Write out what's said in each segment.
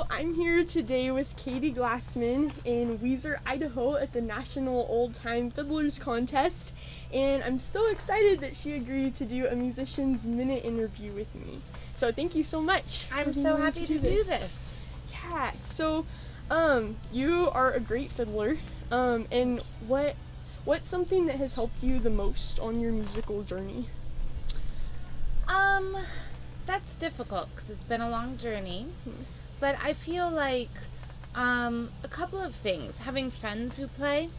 I'm here today with Katie Glassman in Weiser, Idaho at the National Old Time Fiddlers Contest, and I'm so excited that she agreed to do a Musician's Minute interview with me. So thank you so much. I'm so happy to do this. Yeah, so you are a great fiddler, and what's something that has helped you the most on your musical journey? That's difficult because it's been a long journey, but I feel like a couple of things. Having friends who play,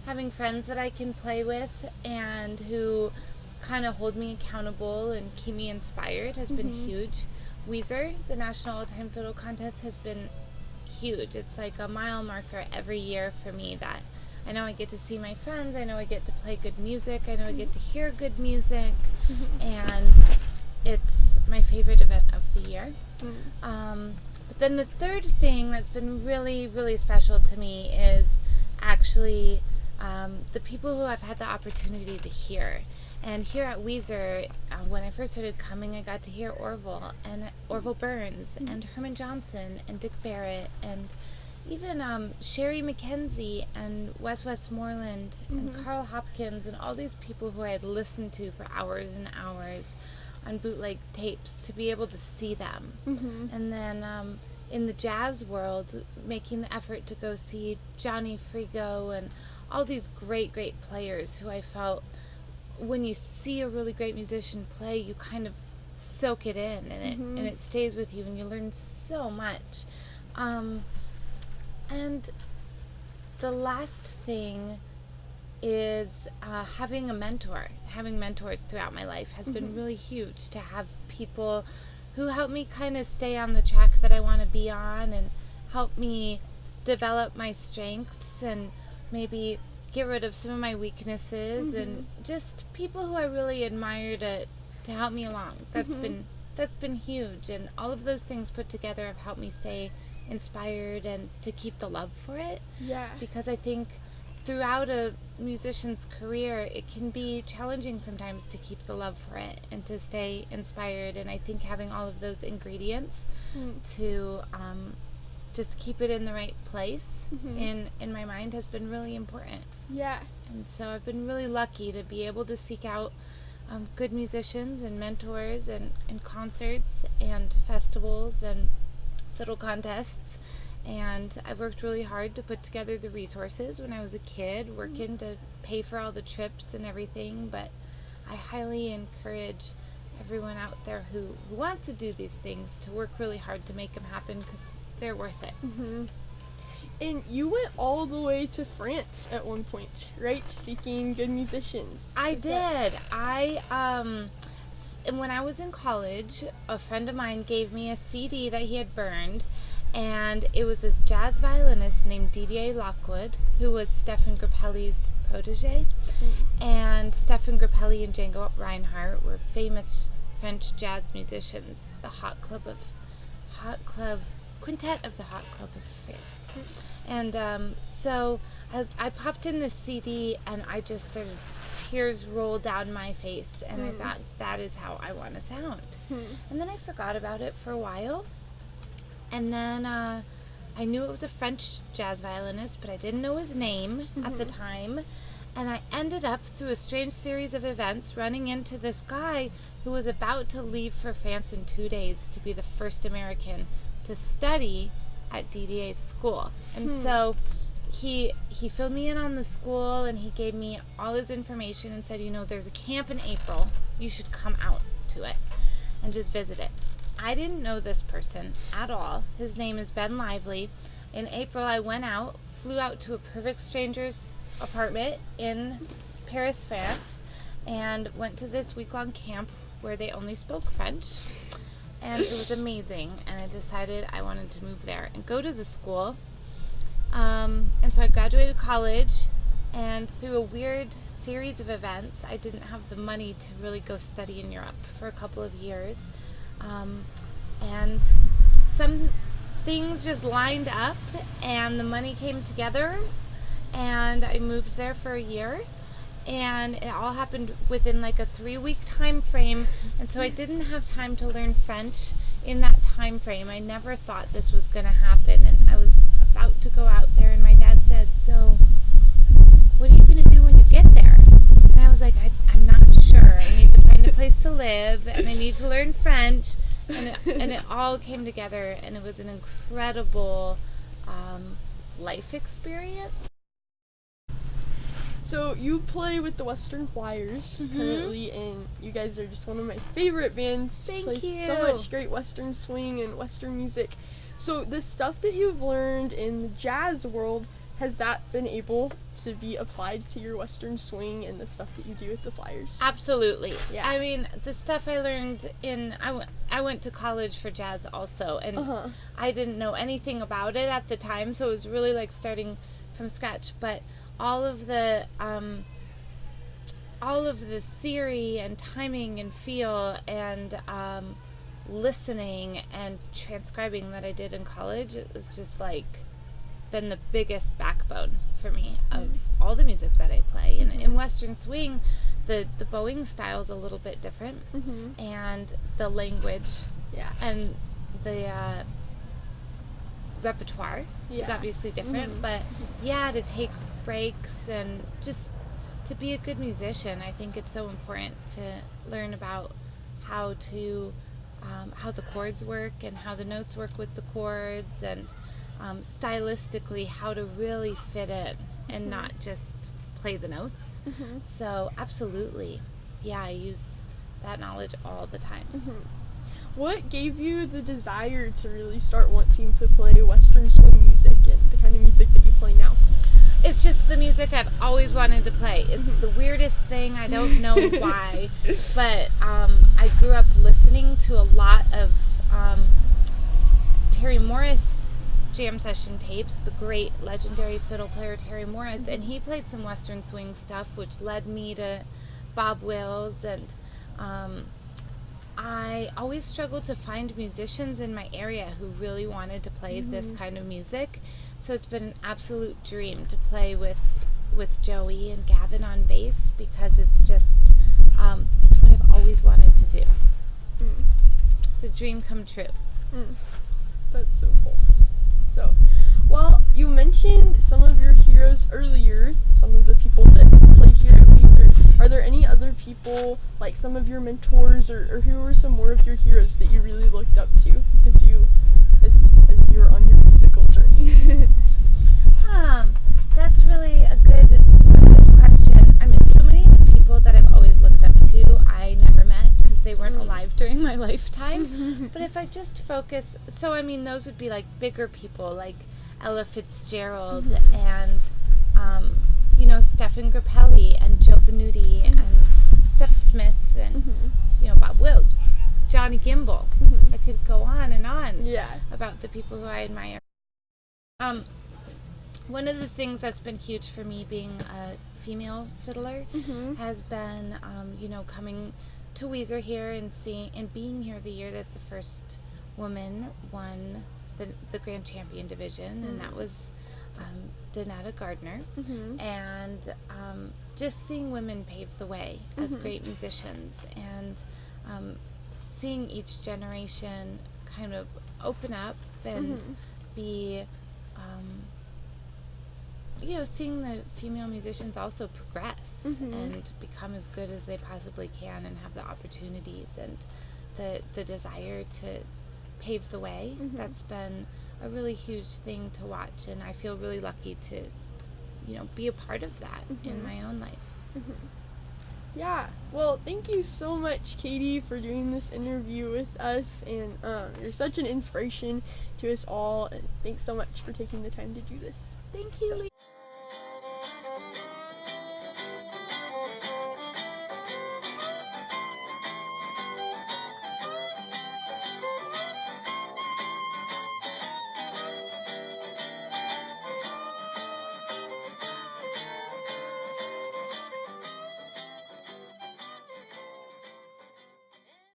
having friends that I can play with and who kind of hold me accountable and keep me inspired has been huge. Weiser, the National Old Time Fiddle Contest, has been huge. It's like a mile marker every year for me that I know I get to see my friends, I know I get to play good music, I know I get to hear good music, and it's my favorite event of the year. But then the third thing that's been really, really special to me is actually the people who I've had the opportunity to hear. And here at Weiser, when I first started coming, I got to hear Orville Burns and Herman Johnson and Dick Barrett and even Sherry McKenzie and Wes Westmoreland and Carl Hopkins and all these people who I had listened to for hours and hours on bootleg tapes, to be able to see them. And then in the jazz world, making the effort to go see Johnny Frigo and all these great, great players who I felt, when you see a really great musician play, you kind of soak it in, and it stays with you, and you learn so much. And the last thing is having a mentor. Having mentors throughout my life has been really huge, to have people who help me kind of stay on the track that I want to be on and help me develop my strengths and maybe get rid of some of my weaknesses, and just people who I really admire to help me along. That's been huge, and all of those things put together have helped me stay inspired and to keep the love for it. Yeah. Because I think throughout a musician's career, it can be challenging sometimes to keep the love for it and to stay inspired, and I think having all of those ingredients to just keep it in the right place in my mind has been really important. Yeah. And so I've been really lucky to be able to seek out good musicians and mentors and concerts and festivals and fiddle contests. And I've worked really hard to put together the resources when I was a kid, working to pay for all the trips and everything. But I highly encourage everyone out there who wants to do these things to work really hard to make them happen, because they're worth it. And you went all the way to France at one point, right? Seeking good musicians. I did. When I was in college, a friend of mine gave me a CD that he had burned, and it was this jazz violinist named Didier Lockwood, who was Stefan Grappelli's protege. And Stefan Grappelli and Django Reinhardt were famous French jazz musicians, the Quintet of the Hot Club of France. And so I popped in this CD, and I just started, tears rolled down my face, and I thought, that is how I want to sound. And then I forgot about it for a while, and then I knew it was a French jazz violinist, but I didn't know his name at the time. And I ended up, through a strange series of events, running into this guy who was about to leave for France in 2 days to be the first American to study at Didier's school. And so he filled me in on the school, and he gave me all his information and said, there's a camp in April. You should come out to it and just visit it. I didn't know this person at all. His name is Ben Lively. In April, I went out, flew out to a perfect stranger's apartment in Paris, France, and went to this week-long camp where they only spoke French. And it was amazing, and I decided I wanted to move there and go to the school. And so I graduated college, and through a weird series of events, I didn't have the money to really go study in Europe for a couple of years. And some things just lined up, and the money came together, and I moved there for a year. And it all happened within like a 3-week time frame, and so I didn't have time to learn French in that time frame. I never thought this was going to happen, and I was about to go out there, and my dad said, "So what are you going to do when you get there?" And I was like, I'm not sure. I need to find a place to live, and I need to learn French. And it all came together, and it was an incredible life experience. So you play with the Western Flyers currently, and you guys are just one of my favorite bands. Thank play you. So much great Western swing and Western music. So the stuff that you've learned in the jazz world, has that been able to be applied to your Western swing and the stuff that you do with the Flyers? Absolutely. Yeah. I mean, the stuff I learned I went to college for jazz also, and I didn't know anything about it at the time, so it was really like starting from scratch. But all of the theory and timing and feel and listening and transcribing that I did in college, it was just like been the biggest backbone for me of all the music that I play. And in Western swing, the bowing style is a little bit different, and the language and the repertoire is obviously different. But to take breaks and just to be a good musician, I think it's so important to learn about how the chords work and how the notes work with the chords, and stylistically how to really fit in and not just play the notes. So absolutely, I use that knowledge all the time. What gave you the desire to really start wanting to play Western swing music and the kind of music that you play now? It's just the music I've always wanted to play. It's the weirdest thing. I don't know why, but I grew up listening to a lot of Terry Morris jam session tapes, the great legendary fiddle player Terry Morris, and he played some Western swing stuff, which led me to Bob Wills, and I always struggled to find musicians in my area who really wanted to play this kind of music. So it's been an absolute dream to play with Joey and Gavin on bass, because it's just it's what I've always wanted to do. It's a dream come true. That's so cool. So, well, you mentioned some of your heroes earlier, some of the people that played here at Weezer. Are there any other people, like some of your mentors, or who were some more of your heroes that you really looked up to as you were on your musical journey? That's really a good question. I mean, so many of the people that I've always looked up to, I never met because they weren't alive during my lifetime. But if I just focus, so I mean, those would be like bigger people like Ella Fitzgerald and Stephen Grappelli and Joe Venuti and Steph Smith and Bob Wills, Johnny Gimbel. I could go on and on about the people who I admire. One of the things that's been huge for me being a female fiddler has been coming to Weezer here and being here the year that the first woman won the Grand Champion division, and that was Donetta Gardner, and just seeing women pave the way as great musicians, and seeing each generation kind of open up and be seeing the female musicians also progress and become as good as they possibly can and have the opportunities and the desire to pave the way. That's been a really huge thing to watch, and I feel really lucky to be a part of that in my own life. Yeah, well, thank you so much, Katie, for doing this interview with us, and you're such an inspiration to us all, and thanks so much for taking the time to do this. Thank you, Lee.